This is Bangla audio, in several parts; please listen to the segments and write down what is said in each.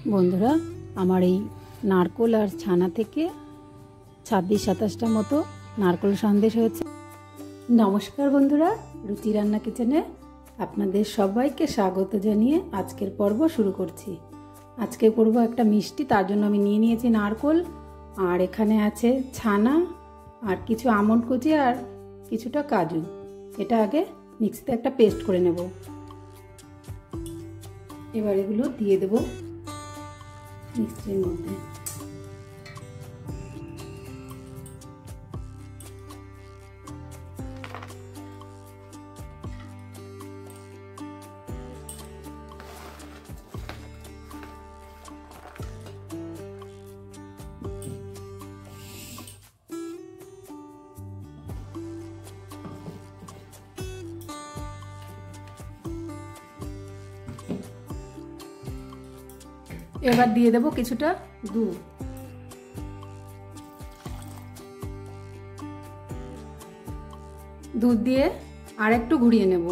বন্ধুরা, আমার এই নারকোল আর ছানা থেকে 26-27টা মতো নারকোল সন্দেশ হয়েছে। নমস্কার বন্ধুরা, রুচি রান্না কিচেনে আপনাদের সবাইকে স্বাগত জানিয়ে আজকের পর্ব শুরু করছি। আজকে করব একটা মিষ্টি, তার জন্য আমি নিয়ে নিয়েছি নারকোল, আর এখানে আছে ছানা আর কিছু আমন্ড কুচি আর কিছুটা কাজু। এটা আগে মিক্সিতে একটা পেস্ট করে নেব। এবার এগুলো দিয়ে দেব মিক্সির মধ্যে। এবার দিয়ে দেব কিছুটা দুধ। দুধ দিয়ে আর একটু ঘুরিয়ে নেব।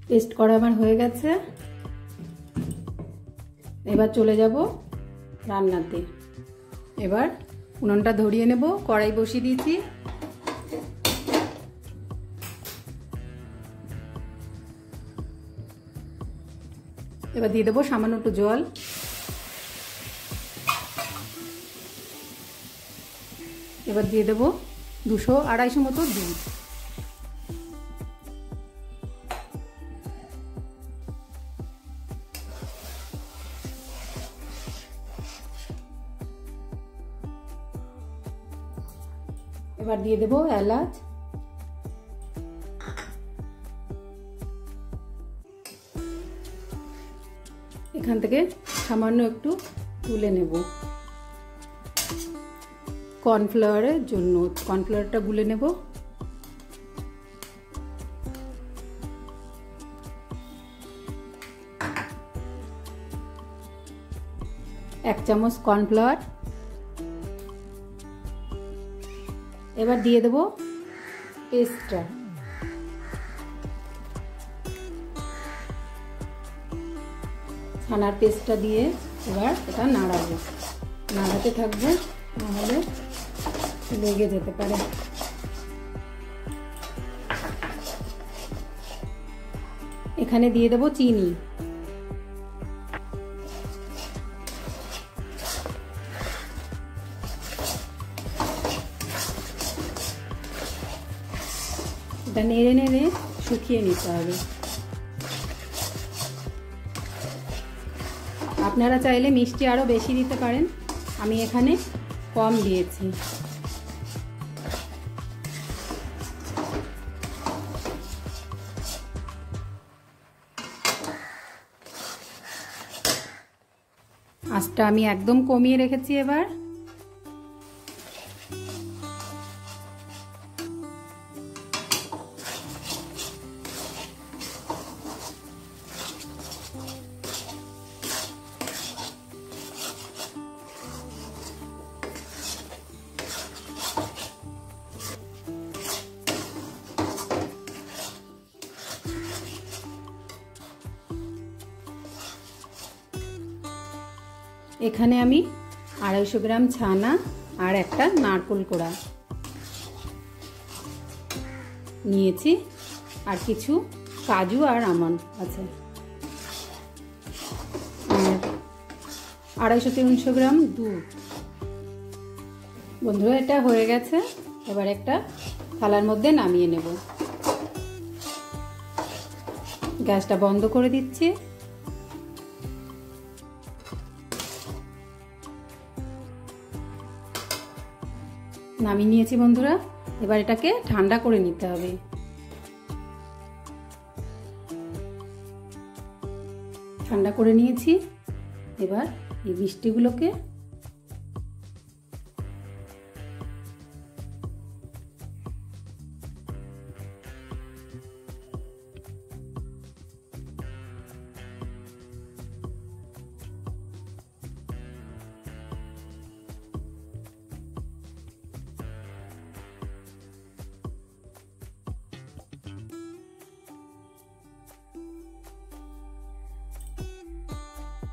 পেস্ট করা আমার হয়ে গেছে। এবার চলে যাব রান্নাতে। এবার উনুনটা ধরিয়ে নেব। কড়াই বসিয়ে দিয়েছি। এবার দিয়ে দেবো সামান্য একটু জল। এবার দিয়ে দেবো 200-250 মতো দুধ। এবার দিয়ে দেবো এলাচ, এখান থেকে সামান্য একটু তুলে নেব কর্নফ্লাওয়ারের জন্য। কর্নফ্লাওয়ারটা গুলে নেব। 1 চামচ কর্নফ্লাওয়ার। এবার দিয়ে দেব পেস্টটা। ছানার পেস্টটা দিয়ে এবার এটা নাড়াবো। নাড়াতে থাকবো, নাহলে লেগে যেতে পারে। এখানে দিয়ে দেবো চিনি। এটা নেড়ে নেড়ে শুকিয়ে নিতে হবে। আপনারা চাইলে মিষ্টি আরও বেশি দিতে পারেন, আমি এখানে কম দিয়েছি। আঁচটা আমি একদম কমিয়ে রেখেছি। এবার এখানে আমি 250 গ্রাম ছানা আর একটা নারকোল কোড়া নিয়েছি, আর কিছু কাজু আর আমন্ড আছে, আর 250-300 গ্রাম দুধ। বন্ধুরা, এটা হয়ে গেছে। এবার একটা থালার মধ্যে নামিয়ে নেব। গ্যাসটা বন্ধ করে দিচ্ছি। নামিয়ে নিয়েছি বন্ধুরা। এবার এটাকে ঠান্ডা করে নিতে হবে। ঠান্ডা করে নিয়েছি। এবার এই মিষ্টিগুলোকে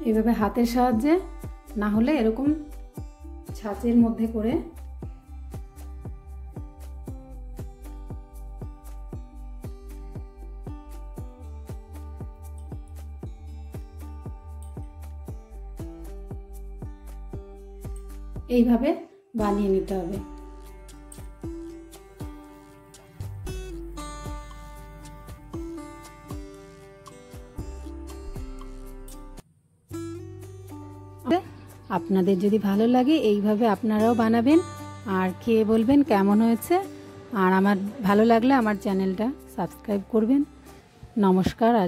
এভাবে হাতের সাহায্যে, না হলে এরকম ছাঁচের মধ্যে করে এইভাবে বানিয়ে নিতে হবে। আপনাদের যদি ভালো লাগে এইভাবে আপনারাও বানাবেন আর খেয়ে বলবেন কেমন হয়েছে। আর আমার ভালো লাগলে আমার চ্যানেলটা সাবস্ক্রাইব করবেন। নমস্কার। আজ